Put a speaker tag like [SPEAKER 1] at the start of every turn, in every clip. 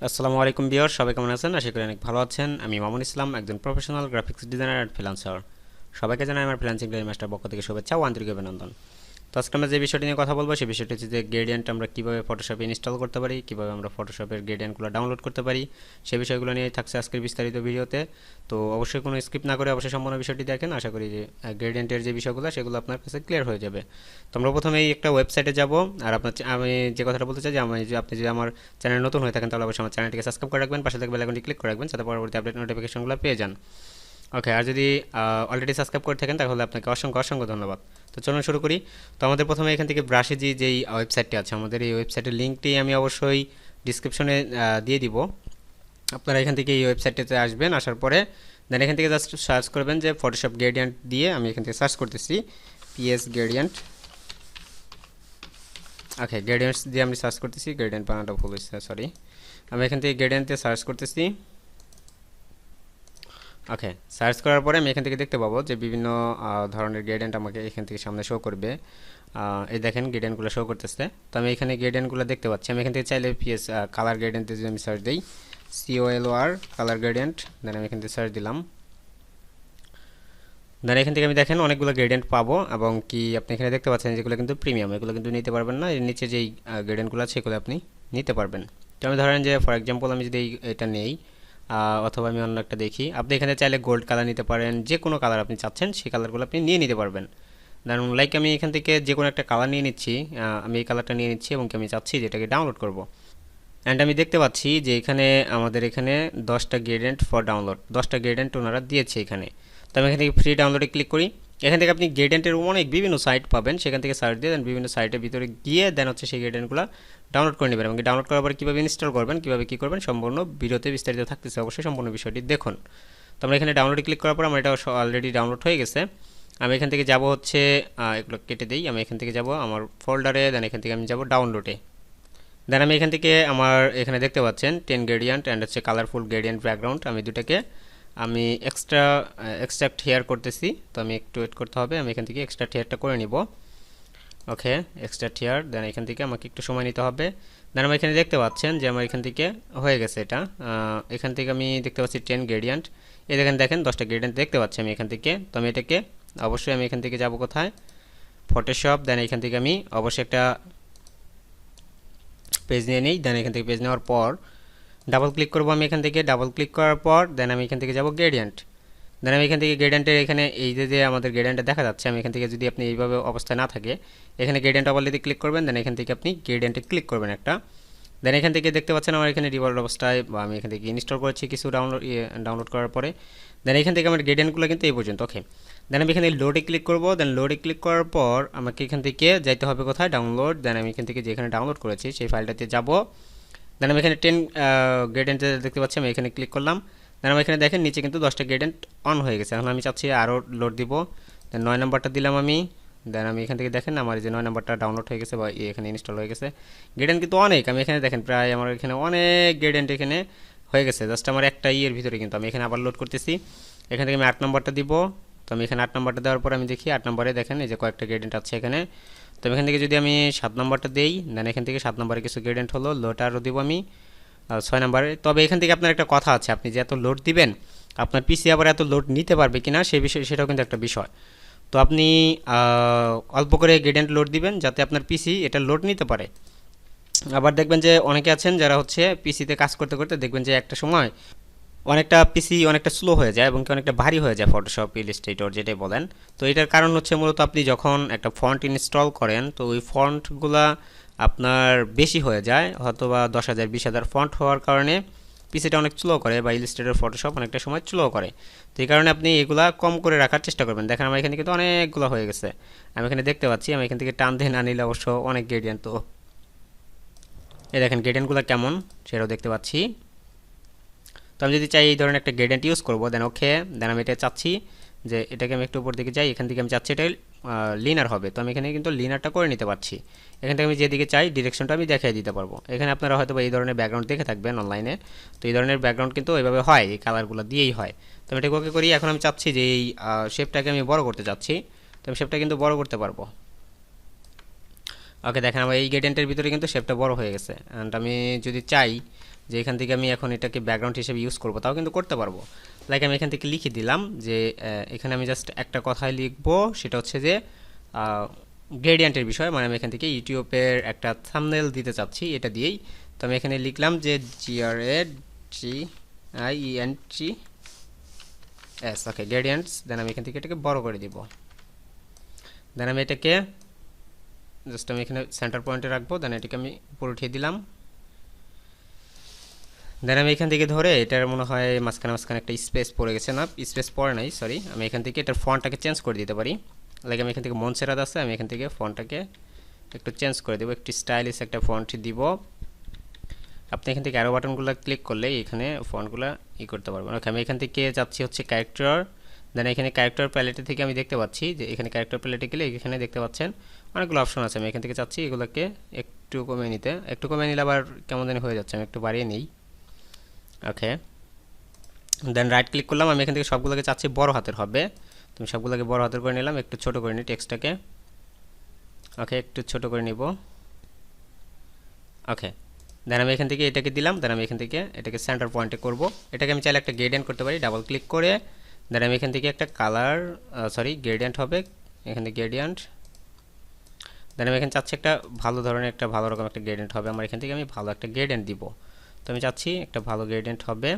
[SPEAKER 1] আসসালামু আলাইকুম ভিউয়ার, সবাই কেমন আছেন? আশা করি অনেক ভালো আছেন। আমি মামুন ইসলাম, একজন professional graphics designer and freelancer. সবাইকে জানাই আমার ফ্রিল্যান্সিং ডেইলি মাস্টার পক্ষ থেকে শুভেচ্ছা ও আন্তরিক অভিনন্দন। তো আজকে আমরা যে বিষয়টি নিয়ে কথা বলবো সেই বিষয়টি হচ্ছে যে গ্রেডিয়েন্ট আমরা কীভাবে ফটোশপে ইনস্টল করতে পারি, কীভাবে আমরা ফটোশপের গ্রেডিয়েন্টগুলো ডাউনলোড করতে পারি, সেই বিষয়গুলো নিয়ে থাকছে আজকের বিস্তারিত ভিডিওতে। তো অবশ্যই কোনো স্কিপ না করে অবশ্যই সম্পূর্ণ বিষয়টি দেখেন। আশা করি যে গ্রেডিয়েন্টের যে বিষয়গুলো সেগুলো আপনার কাছে ক্লিয়ার হয়ে যাবে। তো আমরা প্রথমেই একটা ওয়েবসাইটে যাব। আর আমি যে কথাটা বলতে চাই যে আপনি যদি আমার চ্যানেল নতুন হয়ে থাকেন তাহলে অবশ্যই আমার চ্যানেলটিকে সাবস্ক্রাইব করে রাখবেন, পাশে থাকা বেল আইকনটি ক্লিক করে রাখবেন যাতে পরবর্তী আপডেট নোটিফিকেশনগুলো পেয়ে যান। ওকে, আর যদি অলরেডি সাবস্ক্রাইব করে থাকেন তাহলে আপনাকে অসংখ্য অসংখ্য ধন্যবাদ। তো চলুন শুরু করি। তো আমাদের প্রথমে এখান থেকে ব্রাশে যেই ওয়েবসাইটটি আছে, আমাদের এই ওয়েবসাইটের লিঙ্কটি আমি অবশ্যই ডিসক্রিপশনে দিয়ে দিব। আপনারা এখান থেকে এই ওয়েবসাইটটিতে আসবেন, আসার পরে দেন এখান থেকে জাস্ট সার্চ করবেন যে ফটোশপ গ্রেডিয়েন্ট দিয়ে। আমি এখান থেকে সার্চ করতেছি পিএস গ্রেডিয়েন্ট। ওকে, গ্রেডিয়েন্টস দিয়ে আমি সার্চ করতেছি, গ্রেডিয়েন্ট বানানটা ভুল হয়েছে, সরি। আমি এখান থেকে গ্রেডিয়েন্ট দিয়ে সার্চ করতেছি। ওকে, সার্চ করার পরে আমি এখান থেকে দেখতে পাবো যে বিভিন্ন ধরনের গ্রেডিয়েন্ট আমাকে এখান থেকে সামনে শো করবে। এই দেখেন গ্রেডিয়েন্টগুলো শো করতেছে। তো আমি এখানে গ্রেডিয়েন্টগুলো দেখতে পাচ্ছি। আমি এখান থেকে চাইলে পিএস কালার গ্রেডিয়েন্টে যদি আমি সার্চ দিই, COLOR কালার গ্রেডিয়েন্ট, দেন আমি এখান থেকে সার্চ দিলাম। দেন এখান থেকে আমি দেখেন অনেকগুলো গ্রেডিয়েন্ট পাবো, এবং কি আপনি এখানে দেখতে পাচ্ছেন যেগুলো কিন্তু প্রিমিয়াম, এগুলো কিন্তু নিতে পারবেন না। এর নিচে যেই গ্রেডিয়েন্টগুলো আছে সেগুলো আপনি নিতে পারবেন। তো আমি ধরেন যে ফর এক্সাম্পল আমি যদি এটা নেই, অথবা আমি অন্য একটা দেখি, আপনি এখানে চাইলে গোল্ড কালার নিতে পারেন, যে কোনো কালার আপনি চাচ্ছেন সেই কালারগুলো আপনি নিয়ে নিতে পারবেন। দেন লাইক আমি এখান থেকে যে কোনো একটা কালার নিয়ে নিচ্ছি, আমি এই কালারটা নিয়ে নিচ্ছি এবং আমি চাচ্ছি যে এটাকে ডাউনলোড করব। অ্যান্ড আমি দেখতে পাচ্ছি যে এখানে আমাদের এখানে 10টা গ্রেডিয়েন্ট ফর ডাউনলোড, 10টা গ্রেডিয়েন্ট ওনারা দিয়েছে এখানে। তো আমি এখান থেকে ফ্রি ডাউনলোডে ক্লিক করি। এখান থেকে আপনি গ্রেডিয়েন্টের অনেক বিভিন্ন সাইট পাবেন, সেখান থেকে সার্চ দিয়ে দেন বিভিন্ন সাইটের ভিতরে গিয়ে দেন হচ্ছে সেই গ্রেডিয়েন্টগুলো ডাউনলোড করে নেবেন, এবং ডাউনলোড করার পর কীভাবে ইনস্টল করবেন, কীভাবে কী করবেন সম্পূর্ণ ভিডিওতে বিস্তারিত থাকতেছে, অবশ্যই সম্পূর্ণ বিষয়টি দেখুন। তো আমরা এখানে ডাউনলোডে ক্লিক করার পর আমার এটা অলরেডি ডাউনলোড হয়ে গেছে। আমি এখান থেকে যাব হচ্ছে এগুলো কেটে দিই, আমি এখান থেকে যাব আমার ফোল্ডারে, দেন এখান থেকে আমি যাব ডাউনলোডে। দেন আমি এখান থেকে আমার এখানে দেখতে পাচ্ছেন 10 গ্রেডিয়েন্ট অ্যান্ড হচ্ছে কালারফুল গ্রেডিয়েন্ট ব্যাকগ্রাউন্ড, আমি দুটাকে আমি এক্সট্রাক্ট হেয়ার করতেছি। তো আমি একটু ওয়েট করতে হবে, আমি এখান থেকে এক্সট্রাক্ট হেয়ারটা করে নিব। ওকে, এক্সট্রাক্ট হেয়ার, দেন এখান থেকে আমাকে একটু সময় নিতে হবে। দেন আমার এখানে দেখতে পাচ্ছেন যে আমার এখান থেকে হয়ে গেছে এটা। এখান থেকে আমি দেখতে পাচ্ছি 10 গ্রেডিয়েন্ট, এই দেখেন 10টা গ্রেডিয়েন্ট দেখতে পাচ্ছি আমি এখান থেকে। তো আমি এটাকে অবশ্যই আমি এখান থেকে যাব কোথায়, ফটোশপ। দেন এখান থেকে আমি অবশ্যই একটা পেজ নিয়ে নিই। দেন এখান থেকে পেজ নেওয়ার পর ডাবল ক্লিক করব। আমি এখান থেকে ডাবল ক্লিক করার পর দেন আমি এখান থেকে যাব গ্রেডিয়েন্ট। দেন আমি এখান থেকে গ্রেডিয়েন্টের এখানে এই যে আমাদের গ্রেডিয়েন্টটা দেখা যাচ্ছে, আমি এখান থেকে যদি আপনি এইভাবে অবস্থায় না থাকে, এখানে গ্রেডিয়েন্ট ওভারলেতে ক্লিক করবেন। দেন এখান থেকে আপনি গ্রেডিয়েন্টে ক্লিক করবেন একটা। দেন এখান থেকে দেখতে পাচ্ছেন আমার এখানে ডিফল্ট অবস্থায়, বা আমি এখান থেকে ইনস্টল করেছি কিছু ডাউনলোড করার পরে। দেন এখান থেকে আমার গ্রেডিয়েন্টগুলো কিন্তু এই পর্যন্ত। ওকে, দেন আমি এখানে লোডে ক্লিক করব। দেন লোডে ক্লিক করার পর আমাকে এখান থেকে যাইতে হবে কোথায়, ডাউনলোড। দেন আমি এখান থেকে যেখানে ডাউনলোড করেছি সেই ফাইলটাতে যাব। দেন আমি এখানে 10 গ্রেডিয়েন্ট দেখতে পাচ্ছি, আমি এখানে ক্লিক করলাম। দেন আমি এখানে দেখেন নিচে কিন্তু 10টা গ্রেডিয়েন্ট অন হয়ে গেছে। এখন আমি চাচ্ছি আরও লোড দিব। দেন 9 নাম্বারটা দিলাম আমি। দেন আমি এখান থেকে দেখেন আমার যে 9 নাম্বারটা ডাউনলোড হয়ে গেছে বা এখানে ইনস্টল হয়ে গেছে। গ্রেডিয়েন্ট কিন্তু অনেক, আমি এখানে দেখেন প্রায় আমার এখানে অনেক গ্রেডিয়েন্ট এখানে হয়ে গেছে, জাস্ট আমার একটা ভিতরে। কিন্তু আমি এখানে আবার লোড করতেছি, এখান থেকে আমি 8 নাম্বারটা দিব। তো আমি এখানে 8 নাম্বারটা দেওয়ার পর আমি দেখি 8 নাম্বারে দেখেন এই যে কয়েকটা গ্রেডিয়েন্ট আছে এখানে। তো এখান থেকে যদি আমি 7 নাম্বারটা দেই, দেন এখান থেকে 7 নাম্বারে কিছু গ্রেডিয়েন্ট হলো, লোড আরও দিব আমি 6 নাম্বারে। তবে এখান থেকে আপনার একটা কথা আছে, আপনি যে এত লোড দিবেন আপনার পিসি আবার এত লোড নিতে পারবে কিনা সেই বিষয়, সেটাও কিন্তু একটা বিষয়। তো আপনি অল্প করে গ্রেডিয়েন্ট লোড দিবেন যাতে আপনার পিসি এটা লোড নিতে পারে। আবার দেখবেন যে অনেকে আছেন যারা হচ্ছে পিসিতে কাজ করতে করতে দেখবেন যে একটা সময় অনেকটা পিসি অনেকটা স্লো হয়ে যায় এবং অনেকটা ভারী হয়ে যায়, ফটোশপ ইলাস্ট্রেটর যেটাই বলেন। তো এটার কারণ হচ্ছে মূলত আপনি যখন একটা ফন্ট ইনস্টল করেন তো ওই ফন্টগুলা আপনার বেশি হয়ে যায়, হয়তো বা 10,000 20,000 ফন্ট হওয়ার কারণে পিসিটা অনেক স্লো করে, বা ইলাস্ট্রেটর ফটোশপ অনেকটা সময় স্লো করে। তো এই কারণে আপনি এগুলা কম করে রাখার চেষ্টা করবেন। দেখেন আমার এখানে কিন্তু অনেকগুলো হয়ে গেছে, আমি এখানে দেখতে পাচ্ছি। আমি এখান থেকে টান দিয়ে না নিলে অবশ্য অনেক গ্রেডিয়েন্ট। তো এই দেখেন গ্রেডিয়েন্টগুলো কেমন সেটাও দেখতে পাচ্ছি। তো আমি যদি চাই এই ধরনের একটা গ্রেডিয়েন্ট ইউজ করবো, দেন ওকে, দেন আমি এটা চাচ্ছি যে এটাকে আমি একটু উপর দিকে যাই, এখান থেকে আমি চাচ্ছি এটা লিনার হবে। তো আমি এখানে কিন্তু লিনারটা করে নিতে পারছি। এখান থেকে আমি যেদিকে চাই ডিরেকশনটা আমি দেখিয়ে দিতে পারবো। এখানে আপনারা হয়তো বা এই ধরনের ব্যাকগ্রাউন্ড দেখে থাকবেন অনলাইনে। তো এই ধরনের ব্যাকগ্রাউন্ড কিন্তু এইভাবে হয়, এই কালারগুলো দিয়েই হয়। তো আমি এটাকে ওকে করি। এখন আমি চাচ্ছি যে এই শেপটাকে আমি বড় করতে চাচ্ছি, তো আমি শেপটা কিন্তু বড় করতে পারবো। ওকে, দেখেন আমার এই গ্রেডিয়েন্টের ভিতরে কিন্তু শেপটা বড় হয়ে গেছে। অ্যান্ড আমি যদি চাই যে এখান থেকে আমি এখন এটাকে ব্যাকগ্রাউন্ড হিসেবে ইউজ করব, তাও কিন্তু করতে পারবো। লাইক আমি এখান থেকে লিখে দিলাম যে এখানে আমি জাস্ট একটা কথাই লিখবো, সেটা হচ্ছে যে গ্রেডিয়েন্টের বিষয়, মানে আমি এখান থেকে ইউটিউবের একটা থাম্বনেল দিতে চাচ্ছি এটা দিয়েই। তো আমি এখানে লিখলাম যে GRADIENTS, ওকে গ্রেডিয়েন্টস। দেন আমি এখান থেকে এটাকে বড় করে দিব। দেন আমি এটাকে জাস্ট আমি এখানে সেন্টার পয়েন্টে রাখবো। দেন এটাকে আমি উপরে উঠিয়ে দিলাম। দেন আমি এখান থেকে ধরে এটার মনে হয় মাঝখানে মাঝখানে একটা স্পেস পড়ে গেছে, না স্পেস পড়ে নাই, সরি। আমি এখান থেকে এটার ফন্টটাকে চেঞ্জ করে দিতে পারি। লাইক আমি এখান থেকে মনসেরাত আছে, আমি এখান থেকে ফন্টটাকে একটু চেঞ্জ করে দেবো, একটু স্টাইলিশ একটা ফন্ট দিব। আপনি এখান থেকে অ্যারো বাটনগুলো ক্লিক করলে এখানে ফন্টগুলো করতে পারবেন। ওকে আমি এখান থেকে যাচ্ছি হচ্ছে ক্যারেক্টার। দেন এখানে ক্যারেক্টার প্যালেটে থেকে আমি দেখতে পাচ্ছি যে এখানে ক্যারেক্টার প্যালেটে গেলে এখানে দেখতে পাচ্ছেন অনেকগুলো অপশন আছে। আমি এখান থেকে চাচ্ছি এগুলোকে একটু কমিয়ে নিতে, একটু কমিয়ে নিলে আবার কেমন জানি হয়ে যাচ্ছে, আমি একটু বাড়িয়ে নিই। ওকে দেন রাইট ক্লিক করলাম, আমি এখান থেকে সবগুলোকে চাচ্ছি বড় হাতের হবে। তুমি সবগুলোকে বড় হাতের করে নিলাম, একটু ছোট করে নিই টেক্সটটাকে। ওকে একটু ছোট করে নিব। ওকে দেন আমি এখান থেকে এটাকে দিলাম। দেন আমি এখান থেকে এটাকে সেন্টার পয়েন্টে করব। এটাকে আমি চাইলে একটা গ্রেডিয়েন্ট করতে পারি, ডাবল ক্লিক করে। দেন আমি এখান থেকে একটা কালার, সরি গ্রেডিয়েন্ট হবে, এখান থেকে গ্রেডিয়েন্ট। দেন আমি এখানে চাচ্ছি একটা ভালো ধরনের একটা ভালো রকম একটা গ্রেডিয়েন্ট হবে আমার, এখান থেকে আমি ভালো একটা গ্রেডিয়েন্ট দিব। তো আমি চাচ্ছি একটা ভালো গ্রেডিয়েন্ট হবে।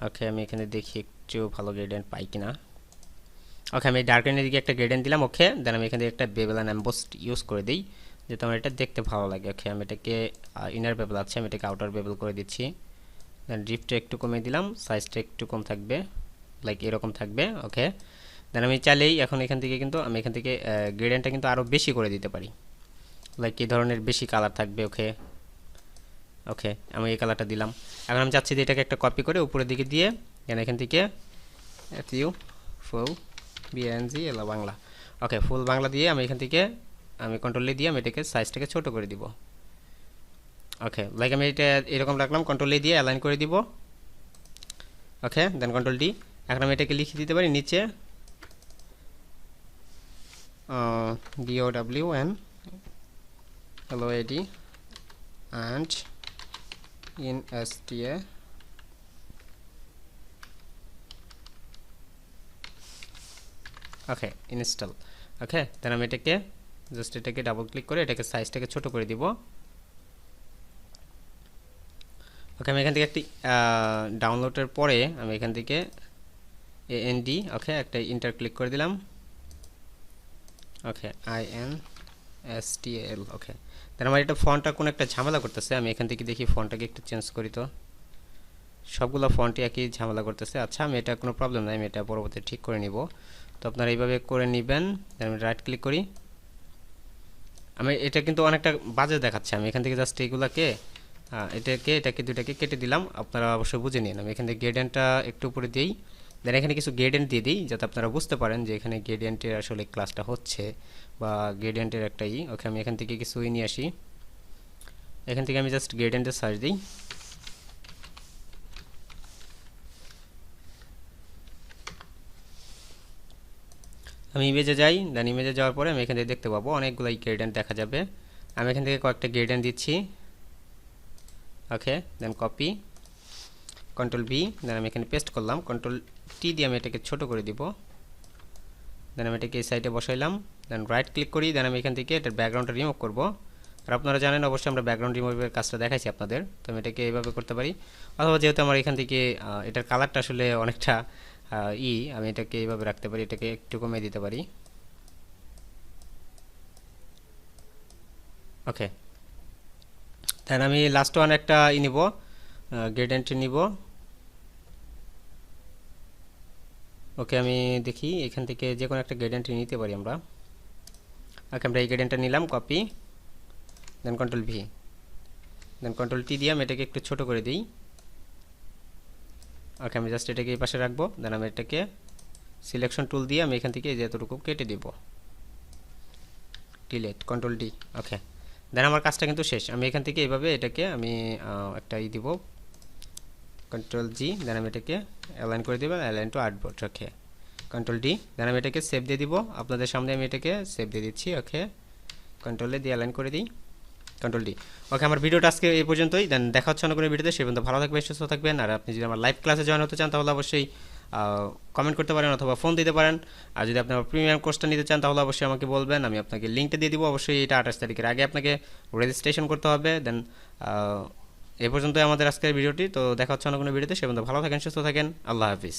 [SPEAKER 1] ওকে আমি এখানে দেখি একটু ভালো গ্রেডিয়েন্ট পাই কিনা। ওকে আমি ডার্কেনের দিকে একটা গ্রেডিয়েন্ট দিলাম। ওকে দেন আমি এখান থেকে একটা বেবেল অ্যান্ড এমবোসড ইউজ করে দিই, যেহেতু আমার এটা দেখতে ভালো লাগে। ওকে আমি এটাকে ইনার বেবেল আছে, আমি এটাকে আউটার বেবেল করে দিচ্ছি। দেন ড্রিফটটা একটু কমিয়ে দিলাম, সাইজটা একটু কম থাকবে, লাইক এরকম থাকবে। ওকে দেন আমি চাইলেই এখন এখান থেকে কিন্তু আমি এখান থেকে গ্রেডিয়েন্টটা কিন্তু আরও বেশি করে দিতে পারি, লাইক এই ধরনের বেশি কালার থাকবে। ওকে ওকে আমি এই কালারটা দিলাম। এখন আমি চাচ্ছি যে এটাকে একটা কপি করে উপরের দিকে দিয়ে, এখান থেকে ফুল বাংলা, ওকে ফুল বাংলা দিয়ে আমি এখান থেকে আমি কন্ট্রোল দিয়ে আমি এটাকে সাইজটাকে ছোট করে দিব। ওকে লাইক আমি এটা এরকম রাখলাম, কন্ট্রোল দিয়ে অ্যালাইন করে দিব। ওকে দেন কন্ট্রোল ডি। এখন আমি এটাকে লিখে দিতে পারি নিচে DOWNLOAD and INSTA okay install. Okay then আমি এটাকে জাস্ট এটাকে ডাবল ক্লিক করে এটাকে সাইজটাকে ছোট করে দিব। ওকে আমি এখান থেকে একটি ডাউনলোডের পরে আমি এখান থেকে AND ওকে একটা ইন্টার ক্লিক করে দিলাম। ওকে INSTAL। ওকে দেন আমার এটা ফন্টটা কোন একটা ঝামেলা করতেছে, আমি এখান থেকে দেখি ফন্টটাকে একটু চেঞ্জ করি। তো সবগুলো ফন্টই একই ঝামেলা করতেছে। আচ্ছা আমি এটা কোনো প্রবলেম নাই, আমি এটা পরবর্তীতে ঠিক করে নিব। তো আপনারা এইভাবে করে নেবেন। দেন আমি রাইট ক্লিক করি। আমি এটা কিন্তু অনেকটা বাজে দেখাচ্ছে, আমি এখান থেকে জাস্ট এইগুলাকে এটাকে দুটাকে কেটে দিলাম, আপনারা অবশ্যই বুঝে নিন। আমি এখান থেকে গ্রেডিয়েন্টটা একটু উপরে দিই। দেন এখানে কিছু গ্রেডিয়েন্ট দিয়ে দিই যাতে আপনারা বুঝতে পারেন যে এখানে গ্রেডিয়েন্টের আসলে ক্লাসটা হচ্ছে বা গ্রেডিয়েন্টের একটা ওকে আমি এখান থেকে কিছু নিয়ে আসি, এখান থেকে আমি জাস্ট গ্রেডিয়েন্টের সার্চ দিই। আমি ইমেজে যাই। দেন ইমেজে যাওয়ার পরে আমি এখান থেকে দেখতে পাবো অনেকগুলো গ্রেডিয়েন্ট দেখা যাবে। আমি এখান থেকে কয়েকটা গ্রেডিয়েন্ট দিচ্ছি। ওকে দেন কপি, কন্ট্রোল ভি, দেন আমি এখানে পেস্ট করলাম, কন্ট্রোল টি দিয়ে আমি এটাকে ছোট করে দিব। দেন আমি এটাকে এই সাইডে বসাইলাম। দেন রাইট ক্লিক করি। দেন আমি এখান থেকে এটার ব্যাকগ্রাউন্ডটা রিমুভ করব। আর আপনারা জানেন অবশ্যই আমরা ব্যাকগ্রাউন্ড রিমুভের কাজটা দেখাইছি আপনাদের। তো আমি এটাকে এইভাবে করতে পারি, অথবা যেহেতু আমার এখান থেকে এটার কালারটা আসলে অনেকটা আমি এটাকে এইভাবে রাখতে পারি, এটাকে একটু কমিয়ে দিতে পারি। ওকে দেন আমি লাস্ট ওয়ান একটা নিব, গ্রেডিয়েন্ট নিব। ওকে আমি দেখি এখান থেকে যে কোনো একটা গ্রেডিয়েন্ট নিতে পারি আমরা। ওকে আমরা এই গ্রেডিয়েন্টটা নিলাম, কপি, দেন কন্ট্রোল ভি, দেন কন্ট্রোল টি দিয়ে আমি এটাকে একটু ছোট করে দিই। ওকে আমি জাস্ট এটাকে এই পাশে রাখবো। দেন আমি এটাকে সিলেকশন টুল দিয়ে আমি এখান থেকে যতটুকু কেটে দিব, ডিলিট, কন্ট্রোল ডি। ওকে দেন আমার কাজটা কিন্তু শেষ। আমি এখান থেকে এইভাবে এটাকে আমি একটা দিব, কন্ট্রোল জি, দেন আমি এটাকে অ্যালাইন করে দেব, align to artboard. Okay control D, then আমি এটাকে সেভ দিয়ে দিব, আপনাদের সামনে আমি এটাকে সেভ দিয়ে দিচ্ছি। ওকে কন্ট্রোলে দিয়ে অ্যালাইন করে দিই। Control D. ওকে, আমার ভিডিওটা আজকে এই পর্যন্তই। দেন দেখা হচ্ছে অন্য কোনো ভিডিওতে। সে পর্যন্ত ভালো থাকবেন, সুস্থ থাকবেন। আর আপনি যদি আমার লাইভ ক্লাসে জয়েন হতে চান তাহলে অবশ্যই কমেন্ট করতে পারেন অথবা ফোন দিতে পারেন। আর যদি আপনি আমার প্রিমিয়াম কোর্সটা নিতে চান তাহলে অবশ্যই আমাকে বলবেন, আমি আপনাকে লিঙ্কটা দিয়ে দিব। অবশ্যই এটা 28 তারিখের আগে আপনাকে রেজিস্ট্রেশন করতে হবে। দেন এ পর্যন্তই আমাদের আজকের ভিডিওটি। তো দেখা হচ্ছে অন্য কোনো ভিডিওতে। সে পর্যন্ত ভালো থাকেন, সুস্থ থাকেন। আল্লাহ হাফিজ।